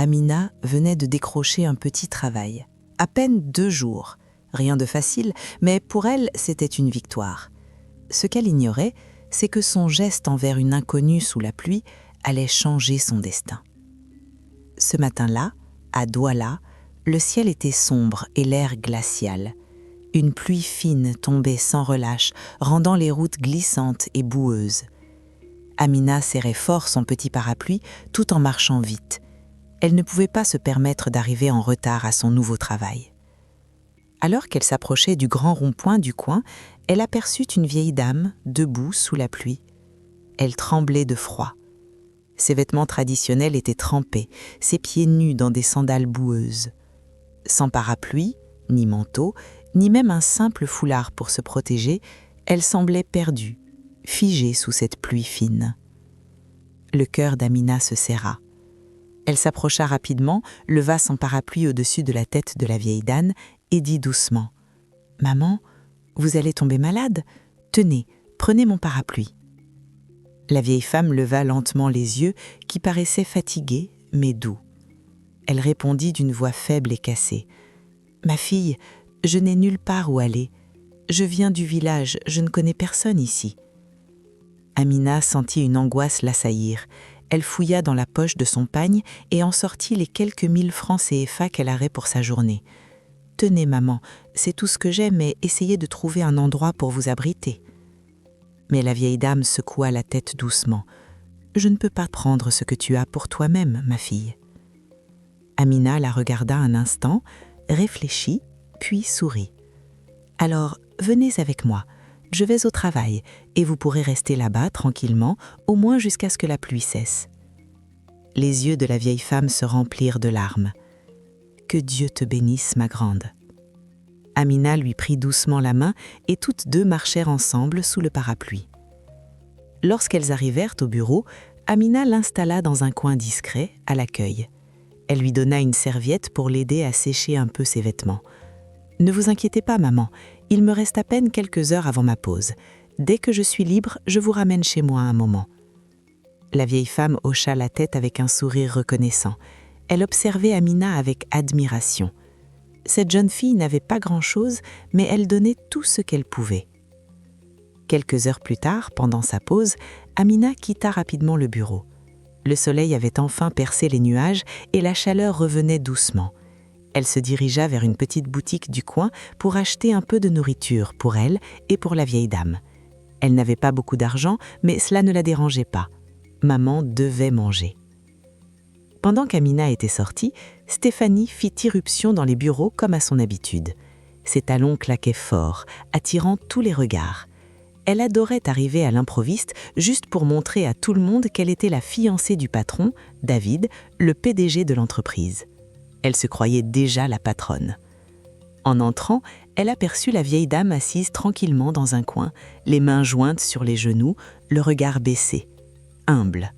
Amina venait de décrocher un petit travail. À peine 2 jours. Rien de facile, mais pour elle, c'était une victoire. Ce qu'elle ignorait, c'est que son geste envers une inconnue sous la pluie allait changer son destin. Ce matin-là, à Douala, le ciel était sombre et l'air glacial. Une pluie fine tombait sans relâche, rendant les routes glissantes et boueuses. Amina serrait fort son petit parapluie tout en marchant vite. Elle ne pouvait pas se permettre d'arriver en retard à son nouveau travail. Alors qu'elle s'approchait du grand rond-point du coin, elle aperçut une vieille dame debout sous la pluie. Elle tremblait de froid. Ses vêtements traditionnels étaient trempés, ses pieds nus dans des sandales boueuses. Sans parapluie, ni manteau, ni même un simple foulard pour se protéger, elle semblait perdue, figée sous cette pluie fine. Le cœur d'Amina se serra. Elle s'approcha rapidement, leva son parapluie au-dessus de la tête de la vieille dame et dit doucement « Maman, vous allez tomber malade? Tenez, prenez mon parapluie. » La vieille femme leva lentement les yeux qui paraissaient fatigués mais doux. Elle répondit d'une voix faible et cassée « Ma fille, je n'ai nulle part où aller. Je viens du village, je ne connais personne ici. » Amina sentit une angoisse l'assaillir. Elle fouilla dans la poche de son pagne et en sortit les quelques 1000 francs CFA qu'elle avait pour sa journée. « Tenez, maman, c'est tout ce que j'ai, mais essayez de trouver un endroit pour vous abriter. » Mais la vieille dame secoua la tête doucement. « Je ne peux pas prendre ce que tu as pour toi-même, ma fille. » Amina la regarda un instant, réfléchit, puis sourit. « Alors, venez avec moi. Je vais au travail et vous pourrez rester là-bas tranquillement, au moins jusqu'à ce que la pluie cesse. » Les yeux de la vieille femme se remplirent de larmes. « Que Dieu te bénisse, ma grande. » Amina lui prit doucement la main et toutes deux marchèrent ensemble sous le parapluie. Lorsqu'elles arrivèrent au bureau, Amina l'installa dans un coin discret, à l'accueil. Elle lui donna une serviette pour l'aider à sécher un peu ses vêtements. « Ne vous inquiétez pas, maman, il me reste à peine quelques heures avant ma pause. Dès que je suis libre, je vous ramène chez moi un moment. » La vieille femme hocha la tête avec un sourire reconnaissant. Elle observait Amina avec admiration. Cette jeune fille n'avait pas grand-chose, mais elle donnait tout ce qu'elle pouvait. Quelques heures plus tard, pendant sa pause, Amina quitta rapidement le bureau. Le soleil avait enfin percé les nuages et la chaleur revenait doucement. Elle se dirigea vers une petite boutique du coin pour acheter un peu de nourriture pour elle et pour la vieille dame. Elle n'avait pas beaucoup d'argent, mais cela ne la dérangeait pas. Maman devait manger. Pendant qu'Amina était sortie, Stéphanie fit irruption dans les bureaux comme à son habitude. Ses talons claquaient fort, attirant tous les regards. Elle adorait arriver à l'improviste juste pour montrer à tout le monde qu'elle était la fiancée du patron, David, le PDG de l'entreprise. Elle se croyait déjà la patronne. En entrant, elle aperçut la vieille dame assise tranquillement dans un coin, les mains jointes sur les genoux, le regard baissé, humble.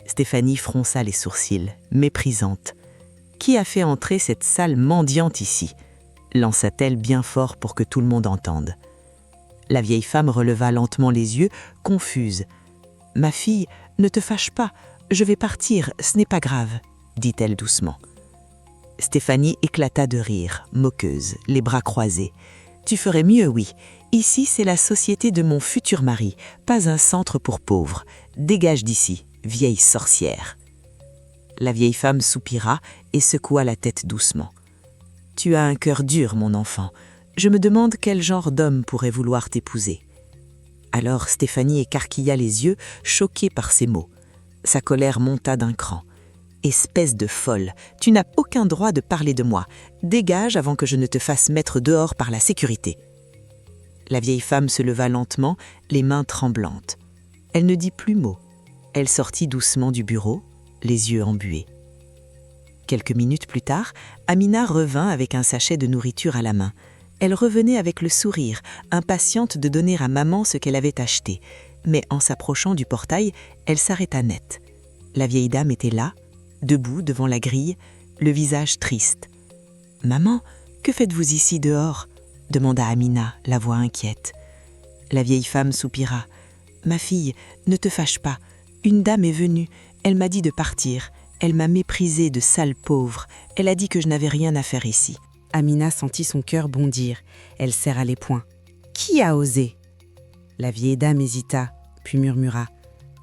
Stéphanie fronça les sourcils, méprisante. « Qui a fait entrer cette sale mendiante ici ?» lança-t-elle bien fort pour que tout le monde entende. La vieille femme releva lentement les yeux, confuse. « Ma fille, ne te fâche pas, je vais partir, ce n'est pas grave, » dit-elle doucement. Stéphanie éclata de rire, moqueuse, les bras croisés. « Tu ferais mieux, oui. Ici, c'est la société de mon futur mari, pas un centre pour pauvres. Dégage d'ici, vieille sorcière. » La vieille femme soupira et secoua la tête doucement. « Tu as un cœur dur, mon enfant. Je me demande quel genre d'homme pourrait vouloir t'épouser. » Alors Stéphanie écarquilla les yeux, choquée par ces mots. Sa colère monta d'un cran. « Espèce de folle, tu n'as aucun droit de parler de moi. Dégage avant que je ne te fasse mettre dehors par la sécurité. » La vieille femme se leva lentement, les mains tremblantes. Elle ne dit plus mot. Elle sortit doucement du bureau, les yeux embués. Quelques minutes plus tard, Amina revint avec un sachet de nourriture à la main. Elle revenait avec le sourire, impatiente de donner à maman ce qu'elle avait acheté. Mais en s'approchant du portail, elle s'arrêta net. La vieille dame était là, debout devant la grille, le visage triste. « Maman, que faites-vous ici dehors ?» demanda Amina, la voix inquiète. La vieille femme soupira. « Ma fille, ne te fâche pas. Une dame est venue. Elle m'a dit de partir. Elle m'a méprisée de sale pauvre. Elle a dit que je n'avais rien à faire ici. Amina sentit son cœur bondir. Elle serra les poings. Qui a osé? La vieille dame hésita, puis murmura.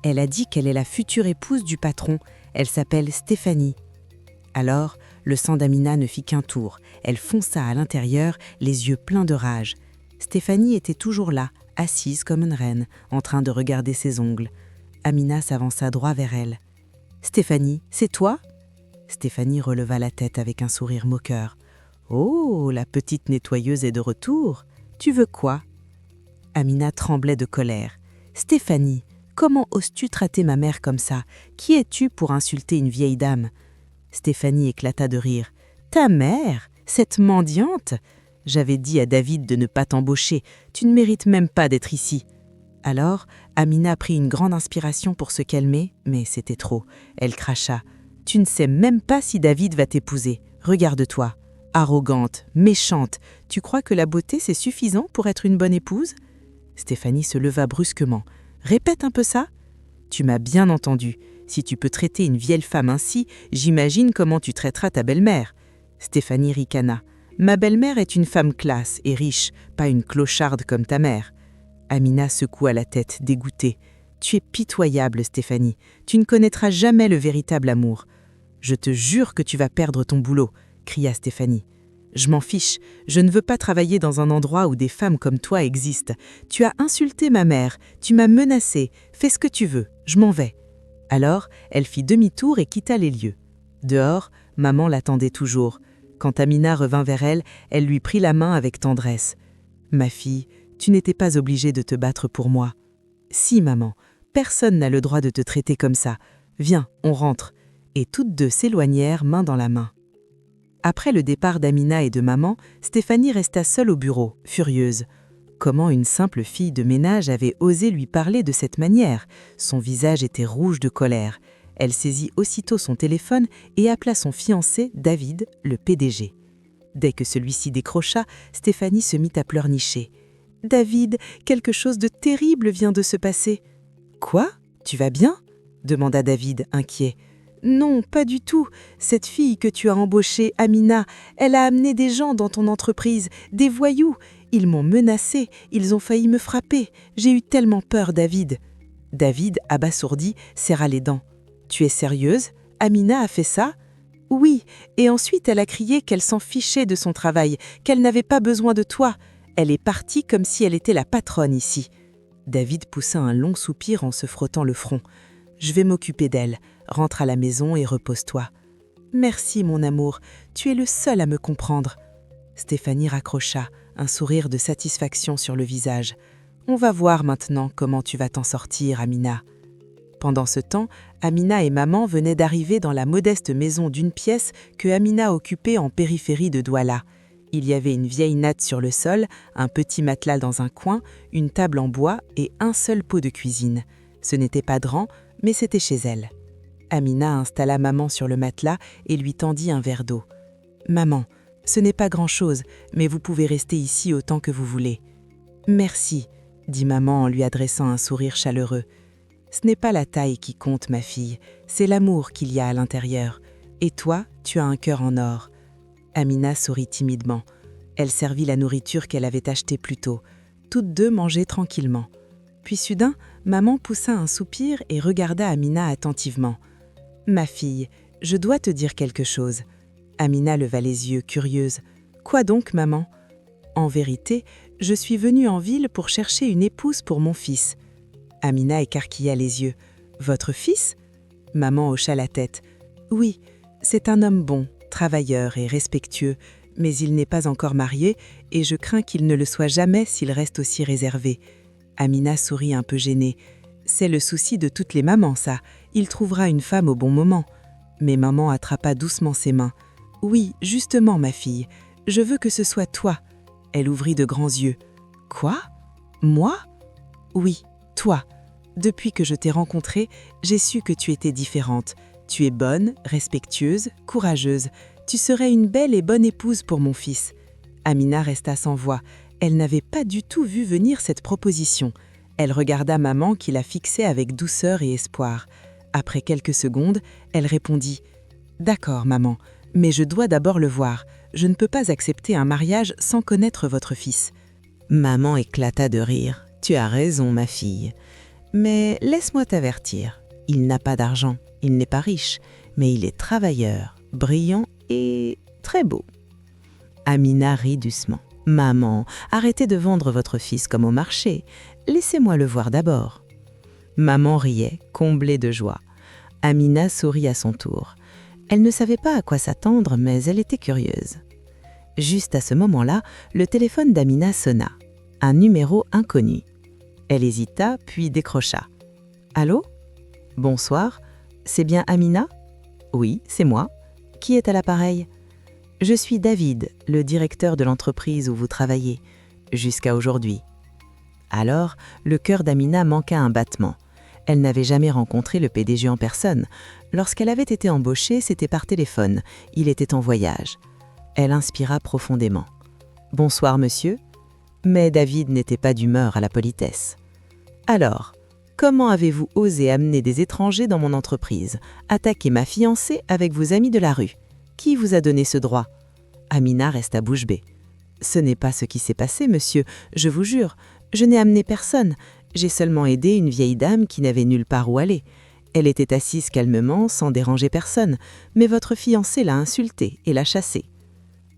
Elle a dit qu'elle est la future épouse du patron. Elle s'appelle Stéphanie. Alors, le sang d'Amina ne fit qu'un tour. Elle fonça à l'intérieur, les yeux pleins de rage. Stéphanie était toujours là, assise comme une reine, en train de regarder ses ongles. Amina s'avança droit vers elle. « Stéphanie, c'est toi ?» Stéphanie releva la tête avec un sourire moqueur. « Oh, la petite nettoyeuse est de retour. Tu veux quoi ?» Amina tremblait de colère. « Stéphanie, comment oses-tu traiter ma mère comme ça? Qui es-tu pour insulter une vieille dame ?» Stéphanie éclata de rire. « Ta mère? Cette mendiante? J'avais dit à David de ne pas t'embaucher. Tu ne mérites même pas d'être ici. » Alors, Amina prit une grande inspiration pour se calmer, mais c'était trop. Elle cracha. « Tu ne sais même pas si David va t'épouser. Regarde-toi. Arrogante, méchante. Tu crois que la beauté, c'est suffisant pour être une bonne épouse ?» Stéphanie se leva brusquement. « Répète un peu ça. »« Tu m'as bien entendu. Si tu peux traiter une vieille femme ainsi, j'imagine comment tu traiteras ta belle-mère. » Stéphanie ricana. « Ma belle-mère est une femme classe et riche, pas une clocharde comme ta mère. » Amina secoua la tête, dégoûtée. « Tu es pitoyable, Stéphanie. Tu ne connaîtras jamais le véritable amour. »« Je te jure que tu vas perdre ton boulot, » cria Stéphanie. « Je m'en fiche. Je ne veux pas travailler dans un endroit où des femmes comme toi existent. Tu as insulté ma mère. Tu m'as menacée. Fais ce que tu veux. Je m'en vais. » Alors, elle fit demi-tour et quitta les lieux. Dehors, maman l'attendait toujours. Quand Amina revint vers elle, elle lui prit la main avec tendresse. « Ma fille, tu n'étais pas obligée de te battre pour moi. »« Si, maman, personne n'a le droit de te traiter comme ça. Viens, on rentre. » Et toutes deux s'éloignèrent main dans la main. Après le départ d'Amina et de maman, Stéphanie resta seule au bureau, furieuse. Comment une simple fille de ménage avait osé lui parler de cette manière? Son visage était rouge de colère. Elle saisit aussitôt son téléphone et appela son fiancé, David, le PDG. Dès que celui-ci décrocha, Stéphanie se mit à pleurnicher. « David, quelque chose de terrible vient de se passer. »« Quoi? Tu vas bien ?» demanda David, inquiet. « Non, pas du tout. Cette fille que tu as embauchée, Amina, elle a amené des gens dans ton entreprise, des voyous. Ils m'ont menacée, ils ont failli me frapper. J'ai eu tellement peur, David. » David, abasourdi, serra les dents. « Tu es sérieuse? Amina a fait ça? » « Oui, et ensuite elle a crié qu'elle s'en fichait de son travail, qu'elle n'avait pas besoin de toi. Elle est partie comme si elle était la patronne ici. » David poussa un long soupir en se frottant le front. « Je vais m'occuper d'elle. Rentre à la maison et repose-toi. »« Merci, mon amour. Tu es le seul à me comprendre. » Stéphanie raccrocha, un sourire de satisfaction sur le visage. « On va voir maintenant comment tu vas t'en sortir, Amina. » Pendant ce temps, Amina et maman venaient d'arriver dans la modeste maison d'une pièce que Amina occupait en périphérie de Douala. Il y avait une vieille natte sur le sol, un petit matelas dans un coin, une table en bois et un seul pot de cuisine. Ce n'était pas grand, mais c'était chez elle. Amina installa maman sur le matelas et lui tendit un verre d'eau. « Maman, ce n'est pas grand-chose, mais vous pouvez rester ici autant que vous voulez. »« Merci, » dit maman en lui adressant un sourire chaleureux. « Ce n'est pas la taille qui compte, ma fille, c'est l'amour qu'il y a à l'intérieur. Et toi, tu as un cœur en or. » Amina sourit timidement. Elle servit la nourriture qu'elle avait achetée plus tôt. Toutes deux mangeaient tranquillement. Puis soudain, maman poussa un soupir et regarda Amina attentivement. « Ma fille, je dois te dire quelque chose. » Amina leva les yeux, curieuse. « Quoi donc, maman ?»« En vérité, je suis venue en ville pour chercher une épouse pour mon fils. » Amina écarquilla les yeux. « Votre fils ?» Maman hocha la tête. « Oui, c'est un homme bon, travailleur et respectueux, mais il n'est pas encore marié et je crains qu'il ne le soit jamais s'il reste aussi réservé. » Amina sourit un peu gênée. « C'est le souci de toutes les mamans, ça. Il trouvera une femme au bon moment. » Mais maman attrapa doucement ses mains. « Oui, justement, ma fille, je veux que ce soit toi. » Elle ouvrit de grands yeux. « Quoi? Moi? » ?»« Oui, toi. Depuis que je t'ai rencontrée, j'ai su que tu étais différente. Tu es bonne, respectueuse, courageuse. Tu serais une belle et bonne épouse pour mon fils. » Amina resta sans voix. Elle n'avait pas du tout vu venir cette proposition. Elle regarda maman qui la fixait avec douceur et espoir. Après quelques secondes, elle répondit « D'accord, maman, mais je dois d'abord le voir. Je ne peux pas accepter un mariage sans connaître votre fils. » Maman éclata de rire. « Tu as raison, ma fille. Mais laisse-moi t'avertir. Il n'a pas d'argent, il n'est pas riche, mais il est travailleur, brillant et très beau. » Amina rit doucement. « Maman, arrêtez de vendre votre fils comme au marché. Laissez-moi le voir d'abord. » Maman riait, comblée de joie. Amina sourit à son tour. Elle ne savait pas à quoi s'attendre, mais elle était curieuse. Juste à ce moment-là, le téléphone d'Amina sonna. Un numéro inconnu. Elle hésita, puis décrocha. « Allô ? Bonsoir, c'est bien Amina ? Oui, c'est moi. Qui est à l'appareil ? Je suis David, le directeur de l'entreprise où vous travaillez, jusqu'à aujourd'hui. » Alors, le cœur d'Amina manqua un battement. Elle n'avait jamais rencontré le PDG en personne. Lorsqu'elle avait été embauchée, c'était par téléphone. Il était en voyage. Elle inspira profondément. « Bonsoir, monsieur. » Mais David n'était pas d'humeur à la politesse. « Alors, comment avez-vous osé amener des étrangers dans mon entreprise, attaquer ma fiancée avec vos amis de la rue ? Qui vous a donné ce droit ?» Amina resta bouche bée. « Ce n'est pas ce qui s'est passé, monsieur, je vous jure. Je n'ai amené personne. J'ai seulement aidé une vieille dame qui n'avait nulle part où aller. Elle était assise calmement, sans déranger personne, mais votre fiancé l'a insultée et l'a chassée. »«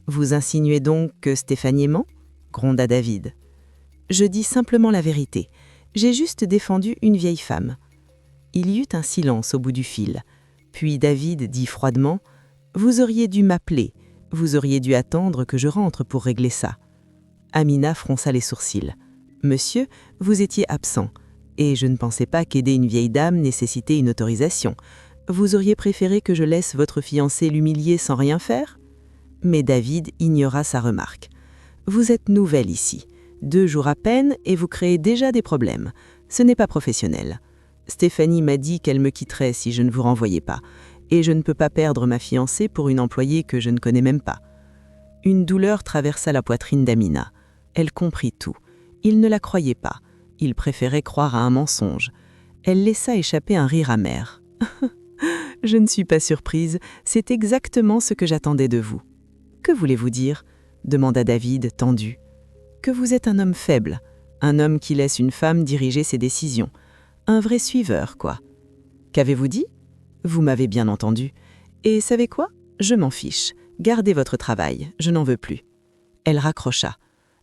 Vous insinuez donc que Stéphanie ment ?» gronda David. « Je dis simplement la vérité. J'ai juste défendu une vieille femme. » Il y eut un silence au bout du fil. Puis David dit froidement « Vous auriez dû m'appeler. Vous auriez dû attendre que je rentre pour régler ça. » Amina fronça les sourcils. « Monsieur, vous étiez absent, et je ne pensais pas qu'aider une vieille dame nécessitait une autorisation. Vous auriez préféré que je laisse votre fiancé l'humilier sans rien faire ?» Mais David ignora sa remarque. « Vous êtes nouvelle ici. 2 jours à peine et vous créez déjà des problèmes. Ce n'est pas professionnel. Stéphanie m'a dit qu'elle me quitterait si je ne vous renvoyais pas, et je ne peux pas perdre ma fiancée pour une employée que je ne connais même pas. » Une douleur traversa la poitrine d'Amina. Elle comprit tout. Il ne la croyait pas. Il préférait croire à un mensonge. Elle laissa échapper un rire amer. « Je ne suis pas surprise, c'est exactement ce que j'attendais de vous. »« Que voulez-vous dire ?» demanda David, tendu. « Que vous êtes un homme faible, un homme qui laisse une femme diriger ses décisions. Un vrai suiveur, quoi. »« Qu'avez-vous dit ? » ?»« Vous m'avez bien entendu. Et savez quoi ? Je m'en fiche. Gardez votre travail, je n'en veux plus. » Elle raccrocha.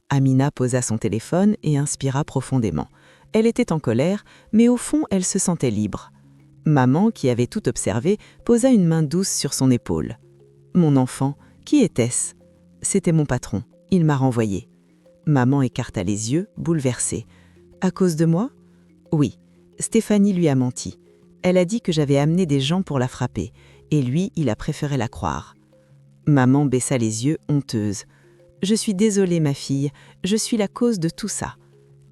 Amina posa son téléphone et inspira profondément. Elle était en colère, mais au fond, elle se sentait libre. Maman, qui avait tout observé, posa une main douce sur son épaule. « Mon enfant, qui était-ce ? » ?»« C'était mon patron. Il m'a renvoyée. » Maman écarta les yeux, bouleversée. « À cause de moi ? » ?»« Oui. Stéphanie lui a menti. Elle a dit que j'avais amené des gens pour la frapper, et lui, il a préféré la croire. » Maman baissa les yeux, honteuse. « Je suis désolée, ma fille, je suis la cause de tout ça. »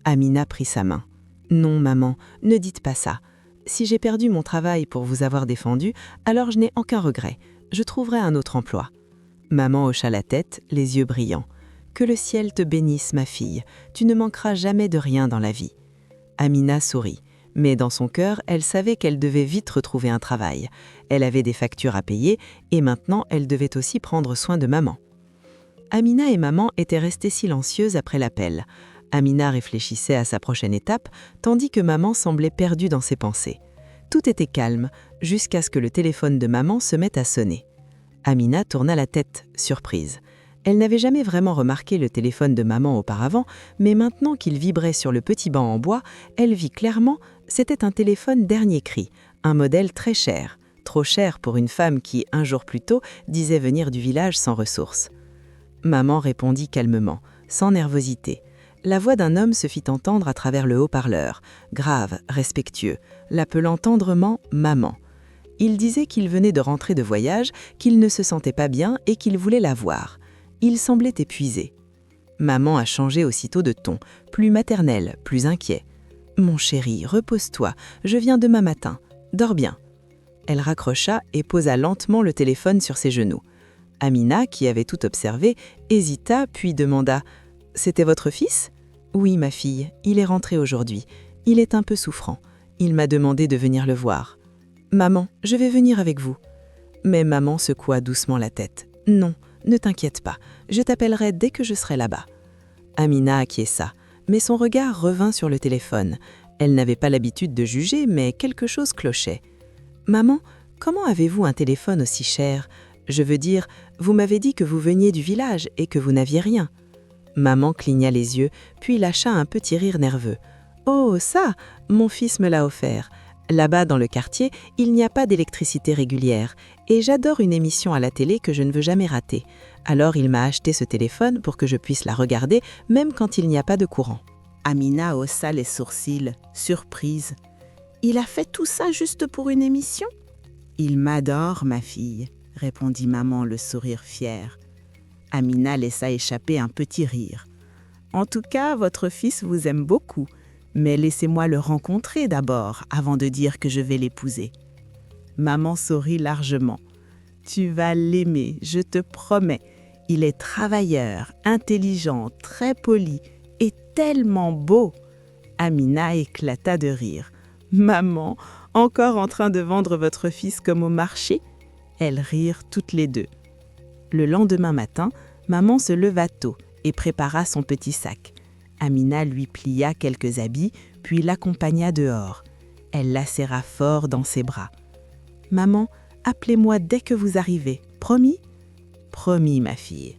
Amina prit sa main. « Non, maman, ne dites pas ça. Si j'ai perdu mon travail pour vous avoir défendu, alors je n'ai aucun regret. Je trouverai un autre emploi. » Maman hocha la tête, les yeux brillants. « Que le ciel te bénisse, ma fille. Tu ne manqueras jamais de rien dans la vie. » Amina sourit. Mais dans son cœur, elle savait qu'elle devait vite retrouver un travail. Elle avait des factures à payer et maintenant elle devait aussi prendre soin de maman. Amina et maman étaient restées silencieuses après l'appel. Amina réfléchissait à sa prochaine étape, tandis que maman semblait perdue dans ses pensées. Tout était calme, jusqu'à ce que le téléphone de maman se mette à sonner. Amina tourna la tête, surprise. Elle n'avait jamais vraiment remarqué le téléphone de maman auparavant, mais maintenant qu'il vibrait sur le petit banc en bois, elle vit clairement, c'était un téléphone dernier cri, un modèle très cher, trop cher pour une femme qui, un jour plus tôt, disait venir du village sans ressources. Maman répondit calmement, sans nervosité. La voix d'un homme se fit entendre à travers le haut-parleur, grave, respectueux, l'appelant tendrement « maman ». Il disait qu'il venait de rentrer de voyage, qu'il ne se sentait pas bien et qu'il voulait la voir. Il semblait épuisé. Maman a changé aussitôt de ton, plus maternel, plus inquiet. « Mon chéri, repose-toi, je viens demain matin. Dors bien. » Elle raccrocha et posa lentement le téléphone sur ses genoux. Amina, qui avait tout observé, hésita puis demanda « C'était votre fils ?»« Oui, ma fille, il est rentré aujourd'hui. Il est un peu souffrant. Il m'a demandé de venir le voir. » « Maman, je vais venir avec vous. Mais maman secoua doucement la tête. Non, ne t'inquiète pas, je t'appellerai dès que je serai là-bas. Amina acquiesça, mais son regard revint sur le téléphone. Elle n'avait pas l'habitude de juger, mais quelque chose clochait. Maman, comment avez-vous un téléphone aussi cher? Je veux dire, vous m'avez dit que vous veniez du village et que vous n'aviez rien. Maman cligna les yeux, puis lâcha un petit rire nerveux. Oh, ça, mon fils me l'a offert. Là-bas, dans le quartier, il n'y a pas d'électricité régulière et j'adore une émission à la télé que je ne veux jamais rater. Alors il m'a acheté ce téléphone pour que je puisse la regarder, même quand il n'y a pas de courant. Amina haussa les sourcils, surprise. Il a fait tout ça juste pour une émission? Il m'adore, ma fille, répondit maman, le sourire fier. Amina laissa échapper un petit rire. En tout cas, votre fils vous aime beaucoup. Mais laissez-moi le rencontrer d'abord, avant de dire que je vais l'épouser. Maman sourit largement. Tu vas l'aimer, je te promets. Il est travailleur, intelligent, très poli et tellement beau. Amina éclata de rire. Maman, encore en train de vendre votre fils comme au marché? Elles rirent toutes les deux. Le lendemain matin, maman se leva tôt et prépara son petit sac. Amina lui plia quelques habits, puis l'accompagna dehors. Elle la serra fort dans ses bras. « Maman, appelez-moi dès que vous arrivez, promis ?»« Promis, ma fille. »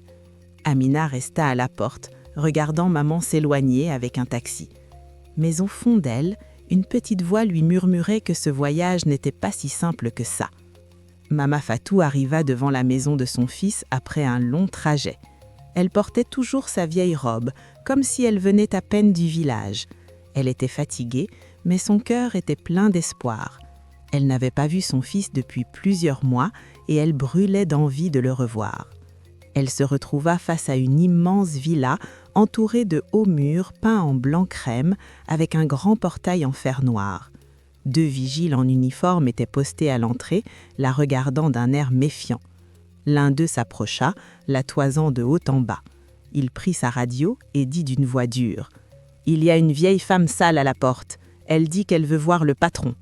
Amina resta à la porte, regardant maman s'éloigner avec un taxi. Mais au fond d'elle, une petite voix lui murmurait que ce voyage n'était pas si simple que ça. Mama Fatou arriva devant la maison de son fils après un long trajet. Elle portait toujours sa vieille robe, comme si elle venait à peine du village. Elle était fatiguée, mais son cœur était plein d'espoir. Elle n'avait pas vu son fils depuis plusieurs mois et elle brûlait d'envie de le revoir. Elle se retrouva face à une immense villa entourée de hauts murs peints en blanc crème avec un grand portail en fer noir. 2 vigiles en uniforme étaient postés à l'entrée, la regardant d'un air méfiant. L'un d'eux s'approcha, la toisant de haut en bas. Il prit sa radio et dit d'une voix dure « Il y a une vieille femme sale à la porte. Elle dit qu'elle veut voir le patron. »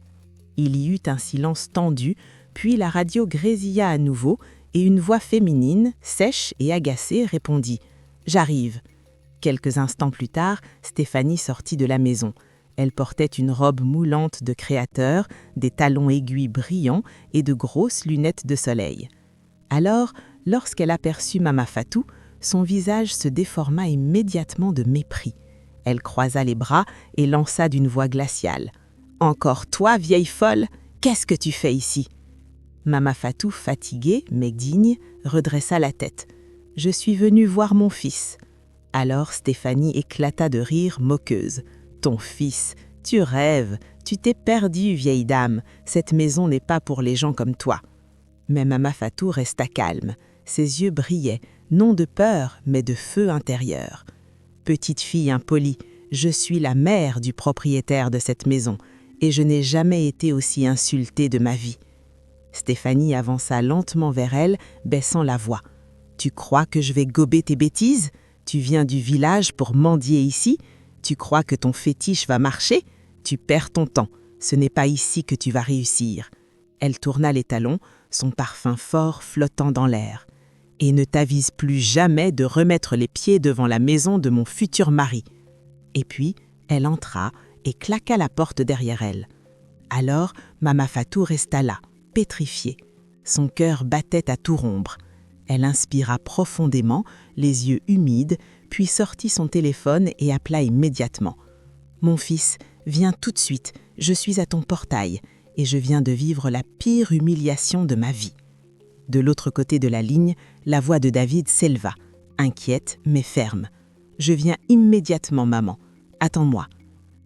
Il y eut un silence tendu, puis la radio grésilla à nouveau et une voix féminine, sèche et agacée, répondit « J'arrive ». Quelques instants plus tard, Stéphanie sortit de la maison. Elle portait une robe moulante de créateur, des talons aiguilles brillants et de grosses lunettes de soleil. Alors, lorsqu'elle aperçut Mama Fatou, son visage se déforma immédiatement de mépris. Elle croisa les bras et lança d'une voix glaciale. « Encore toi, vieille folle, qu'est-ce que tu fais ici ?» Mama Fatou, fatiguée mais digne, redressa la tête. « Je suis venue voir mon fils. » Alors Stéphanie éclata de rire moqueuse. « Ton fils, tu rêves, tu t'es perdue, vieille dame, cette maison n'est pas pour les gens comme toi. » Mais Mama Fatou resta calme. Ses yeux brillaient, non de peur, mais de feu intérieur. « Petite fille impolie, je suis la mère du propriétaire de cette maison, et je n'ai jamais été aussi insultée de ma vie. » Stéphanie avança lentement vers elle, baissant la voix. « Tu crois que je vais gober tes bêtises? Tu viens du village pour mendier ici? Tu crois que ton fétiche va marcher? Tu perds ton temps, ce n'est pas ici que tu vas réussir. » Elle tourna les talons, son parfum fort flottant dans l'air. « Et ne t'avise plus jamais de remettre les pieds devant la maison de mon futur mari. » Et puis, elle entra et claqua la porte derrière elle. Alors, Mama Fatou resta là, pétrifiée. Son cœur battait à tout rompre. Elle inspira profondément, les yeux humides, puis sortit son téléphone et appela immédiatement. « Mon fils, viens tout de suite, je suis à ton portail. Et je viens de vivre la pire humiliation de ma vie. » De l'autre côté de la ligne, la voix de David s'éleva, inquiète mais ferme. « Je viens immédiatement, maman. Attends-moi. »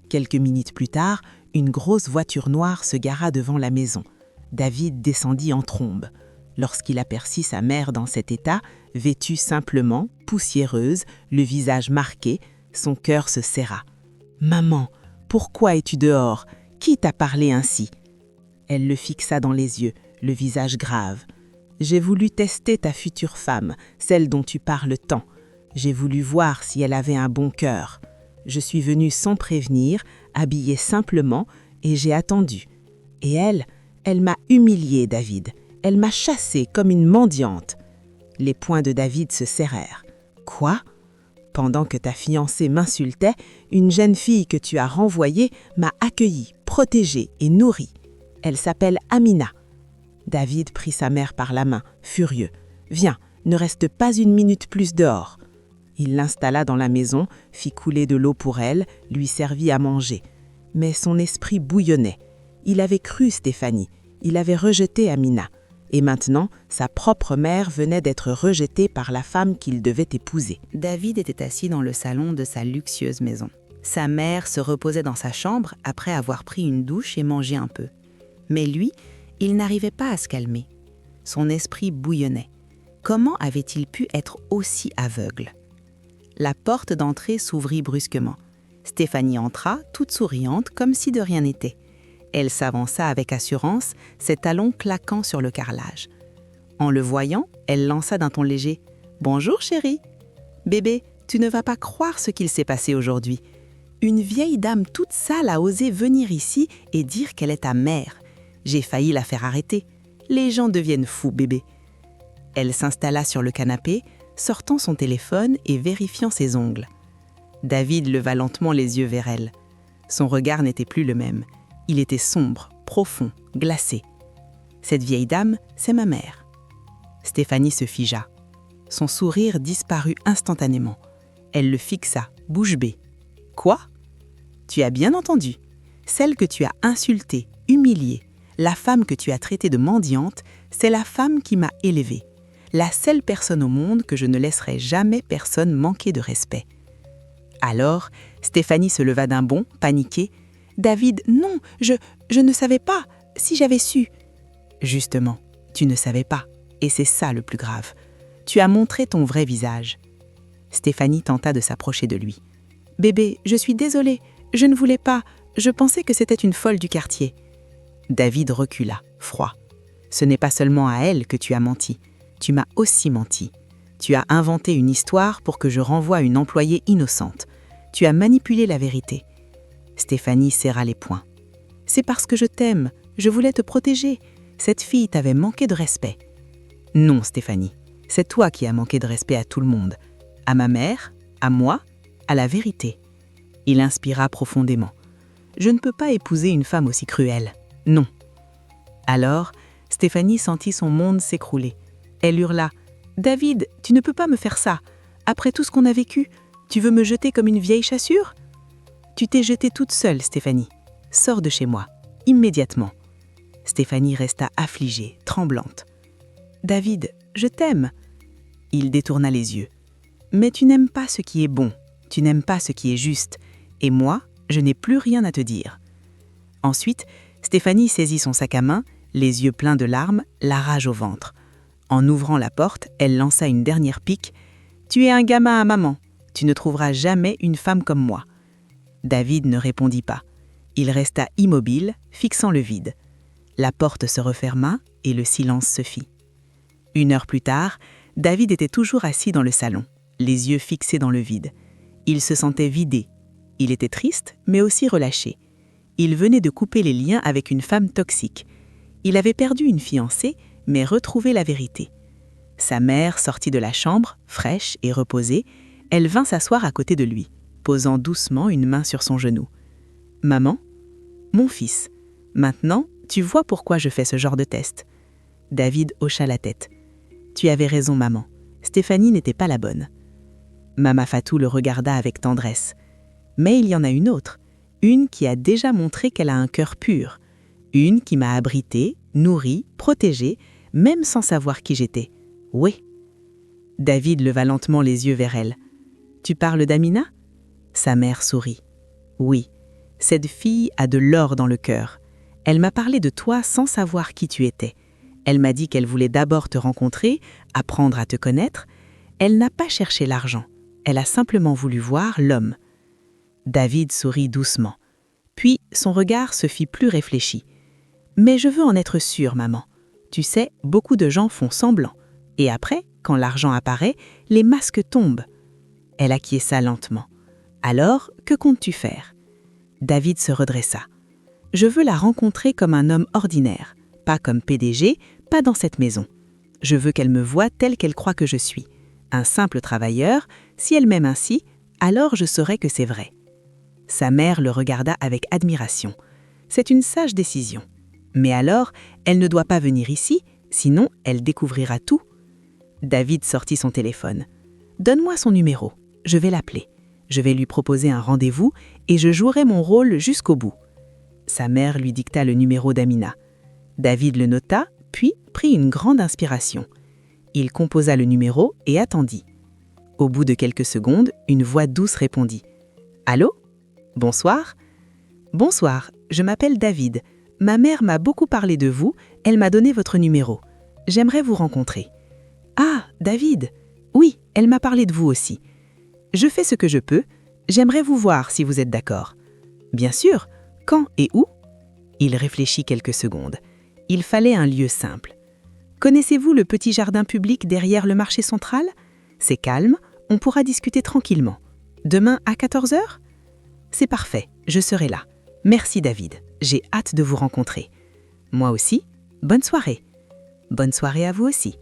Quelques minutes plus tard, une grosse voiture noire se gara devant la maison. David descendit en trombe. Lorsqu'il aperçut sa mère dans cet état, vêtue simplement, poussiéreuse, le visage marqué, son cœur se serra. « Maman, pourquoi es-tu dehors? Qui t'a parlé ainsi ?» Elle le fixa dans les yeux, le visage grave. « J'ai voulu tester ta future femme, celle dont tu parles tant. J'ai voulu voir si elle avait un bon cœur. Je suis venue sans prévenir, habillée simplement, et j'ai attendu. Et elle Elle m'a humiliée, David. Elle m'a chassée comme une mendiante. » Les poings de David se serrèrent. « Quoi ? Pendant que ta fiancée m'insultait, une jeune fille que tu as renvoyée m'a accueillie, protégée et nourrie. Elle s'appelle Amina. » David prit sa mère par la main, furieux. « Viens, ne reste pas une minute plus dehors. » Il l'installa dans la maison, fit couler de l'eau pour elle, lui servit à manger. Mais son esprit bouillonnait. Il avait cru Stéphanie, il avait rejeté Amina. Et maintenant, sa propre mère venait d'être rejetée par la femme qu'il devait épouser. David était assis dans le salon de sa luxueuse maison. Sa mère se reposait dans sa chambre après avoir pris une douche et mangé un peu. Mais lui, il n'arrivait pas à se calmer. Son esprit bouillonnait. Comment avait-il pu être aussi aveugle ? La porte d'entrée s'ouvrit brusquement. Stéphanie entra, toute souriante, comme si de rien n'était. Elle s'avança avec assurance, ses talons claquant sur le carrelage. En le voyant, elle lança d'un ton léger « Bonjour chérie !»« Bébé, tu ne vas pas croire ce qu'il s'est passé aujourd'hui. Une vieille dame toute sale a osé venir ici et dire qu'elle est ta mère. J'ai failli la faire arrêter. Les gens deviennent fous, bébé. » Elle s'installa sur le canapé, sortant son téléphone et vérifiant ses ongles. David leva lentement les yeux vers elle. Son regard n'était plus le même. Il était sombre, profond, glacé. « Cette vieille dame, c'est ma mère. » Stéphanie se figea. Son sourire disparut instantanément. Elle le fixa, bouche bée. « Quoi ? Tu as bien entendu. Celle que tu as insultée, humiliée, la femme que tu as traitée de mendiante, c'est la femme qui m'a élevée. La seule personne au monde que je ne laisserai jamais personne manquer de respect. » Alors, Stéphanie se leva d'un bond, paniquée. « David, non, je ne savais pas, si j'avais su. » Justement, tu ne savais pas, et c'est ça le plus grave. Tu as montré ton vrai visage. Stéphanie tenta de s'approcher de lui. « Bébé, je suis désolée, je ne voulais pas, je pensais que c'était une folle du quartier. » David recula, froid. « Ce n'est pas seulement à elle que tu as menti, tu m'as aussi menti. Tu as inventé une histoire pour que je renvoie une employée innocente. Tu as manipulé la vérité. » Stéphanie serra les poings. « C'est parce que je t'aime, je voulais te protéger. Cette fille t'avait manqué de respect. » « Non, Stéphanie, c'est toi qui as manqué de respect à tout le monde. À ma mère, à moi, à la vérité. » Il inspira profondément. « Je ne peux pas épouser une femme aussi cruelle. Non. » Alors, Stéphanie sentit son monde s'écrouler. Elle hurla. « David, tu ne peux pas me faire ça. Après tout ce qu'on a vécu, tu veux me jeter comme une vieille chassure ? Tu t'es jetée toute seule, Stéphanie. Sors de chez moi, immédiatement. » Stéphanie resta affligée, tremblante. « David, je t'aime. » Il détourna les yeux. « Mais tu n'aimes pas ce qui est bon, tu n'aimes pas ce qui est juste, et moi, je n'ai plus rien à te dire. » Ensuite, Stéphanie saisit son sac à main, les yeux pleins de larmes, la rage au ventre. En ouvrant la porte, elle lança une dernière pique. « Tu es un gamin à maman, tu ne trouveras jamais une femme comme moi. » David ne répondit pas. Il resta immobile, fixant le vide. La porte se referma et le silence se fit. 1 heure plus tard, David était toujours assis dans le salon, les yeux fixés dans le vide. Il se sentait vidé. Il était triste, mais aussi relâché. Il venait de couper les liens avec une femme toxique. Il avait perdu une fiancée, mais retrouvé la vérité. Sa mère sortit de la chambre, fraîche et reposée. Elle vint s'asseoir à côté de lui, posant doucement une main sur son genou. « Maman ? Mon fils, maintenant, tu vois pourquoi je fais ce genre de test. » David hocha la tête. « Tu avais raison, maman. Stéphanie n'était pas la bonne. » Mama Fatou le regarda avec tendresse. « Mais il y en a une autre, une qui a déjà montré qu'elle a un cœur pur, une qui m'a abritée, nourrie, protégée, même sans savoir qui j'étais. Oui. » David leva lentement les yeux vers elle. « Tu parles d'Amina ?» Sa mère sourit. « Oui, cette fille a de l'or dans le cœur. Elle m'a parlé de toi sans savoir qui tu étais. Elle m'a dit qu'elle voulait d'abord te rencontrer, apprendre à te connaître. Elle n'a pas cherché l'argent. Elle a simplement voulu voir l'homme. » David sourit doucement. Puis son regard se fit plus réfléchi. « Mais je veux en être sûre, maman. Tu sais, beaucoup de gens font semblant. Et après, quand l'argent apparaît, les masques tombent. » Elle acquiesça lentement. « Alors, que comptes-tu faire ?» David se redressa. « Je veux la rencontrer comme un homme ordinaire. pas comme PDG, pas dans cette maison. Je veux qu'elle me voie telle qu'elle croit que je suis. Un simple travailleur, si elle m'aime ainsi, alors je saurai que c'est vrai. » Sa mère le regarda avec admiration. C'est une sage décision. Mais alors, elle ne doit pas venir ici, sinon elle découvrira tout. David sortit son téléphone. « Donne-moi son numéro, je vais l'appeler. Je vais lui proposer un rendez-vous et je jouerai mon rôle jusqu'au bout. » Sa mère lui dicta le numéro d'Amina. David le nota, puis prit une grande inspiration. Il composa le numéro et attendit. Au bout de quelques secondes, une voix douce répondit. « Allô ? Bonsoir ? » ?»« Bonsoir, je m'appelle David. Ma mère m'a beaucoup parlé de vous, elle m'a donné votre numéro. J'aimerais vous rencontrer. »« Ah, David ? Oui, elle m'a parlé de vous aussi. Je fais ce que je peux. J'aimerais vous voir si vous êtes d'accord. »« Bien sûr. Quand et où ?» Il réfléchit quelques secondes. Il fallait un lieu simple. « Connaissez-vous le petit jardin public derrière le marché central ? C'est calme, on pourra discuter tranquillement. Demain à 14h ? C'est parfait, je serai là. Merci David, j'ai hâte de vous rencontrer. Moi aussi, bonne soirée. Bonne soirée à vous aussi. »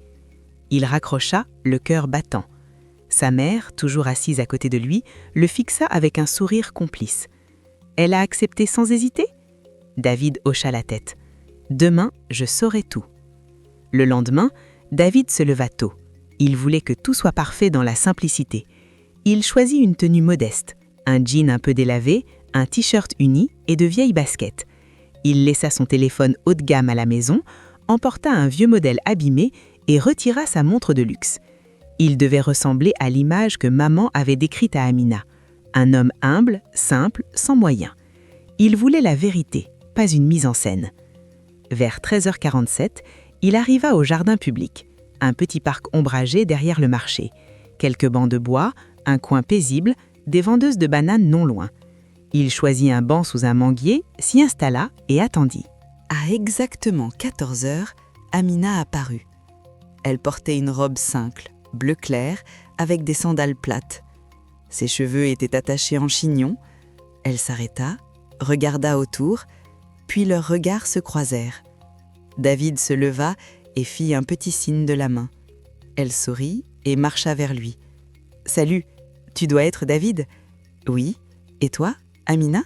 Il raccrocha, le cœur battant. Sa mère, toujours assise à côté de lui, le fixa avec un sourire complice. Elle a accepté sans hésiter ? David hocha la tête. « Demain, je saurai tout. » Le lendemain, David se leva tôt. Il voulait que tout soit parfait dans la simplicité. Il choisit une tenue modeste, un jean un peu délavé, un t-shirt uni et de vieilles baskets. Il laissa son téléphone haut de gamme à la maison, emporta un vieux modèle abîmé et retira sa montre de luxe. Il devait ressembler à l'image que maman avait décrite à Amina. Un homme humble, simple, sans moyens. Il voulait la vérité, pas une mise en scène. Vers 13h47, il arriva au jardin public, un petit parc ombragé derrière le marché. Quelques bancs de bois, un coin paisible, des vendeuses de bananes non loin. Il choisit un banc sous un manguier, s'y installa et attendit. À exactement 14h, Amina apparut. Elle portait une robe simple, bleu clair, avec des sandales plates. Ses cheveux étaient attachés en chignon. Elle s'arrêta, regarda autour, puis leurs regards se croisèrent. David se leva et fit un petit signe de la main. Elle sourit et marcha vers lui. « Salut, tu dois être David ?»« Oui. Et toi, Amina ?»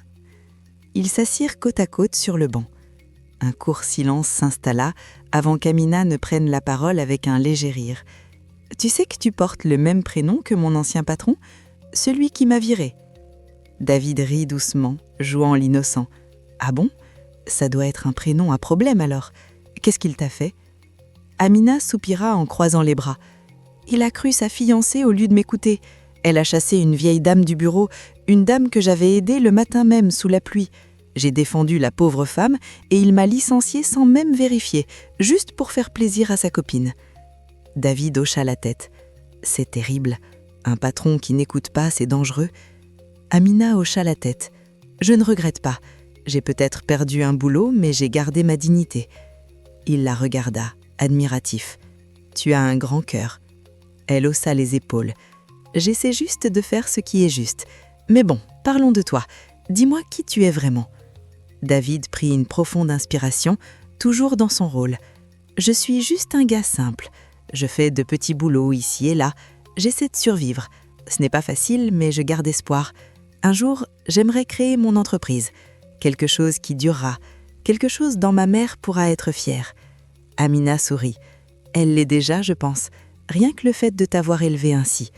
Ils s'assirent côte à côte sur le banc. Un court silence s'installa avant qu'Amina ne prenne la parole avec un léger rire. « Tu sais que tu portes le même prénom que mon ancien patron, celui qui m'a viré. » David rit doucement, jouant l'innocent. « Ah bon ? Ça doit être un prénom à problème alors. Qu'est-ce qu'il t'a fait ?» Amina soupira en croisant les bras. « Il a cru sa fiancée au lieu de m'écouter. Elle a chassé une vieille dame du bureau, une dame que j'avais aidée le matin même sous la pluie. J'ai défendu la pauvre femme et il m'a licenciée sans même vérifier, juste pour faire plaisir à sa copine. » David hocha la tête. « C'est terrible. Un patron qui n'écoute pas, c'est dangereux. » Amina hocha la tête. « Je ne regrette pas. J'ai peut-être perdu un boulot, mais j'ai gardé ma dignité. » Il la regarda, admiratif. « Tu as un grand cœur. » Elle haussa les épaules. « J'essaie juste de faire ce qui est juste. Mais bon, parlons de toi. Dis-moi qui tu es vraiment. » David prit une profonde inspiration, toujours dans son rôle. « Je suis juste un gars simple. Je fais de petits boulots ici et là. J'essaie de survivre. Ce n'est pas facile, mais je garde espoir. Un jour, j'aimerais créer mon entreprise. Quelque chose qui durera. Quelque chose dont ma mère pourra être fière. » Amina sourit. « Elle l'est déjà, je pense. Rien que le fait de t'avoir élevée ainsi. »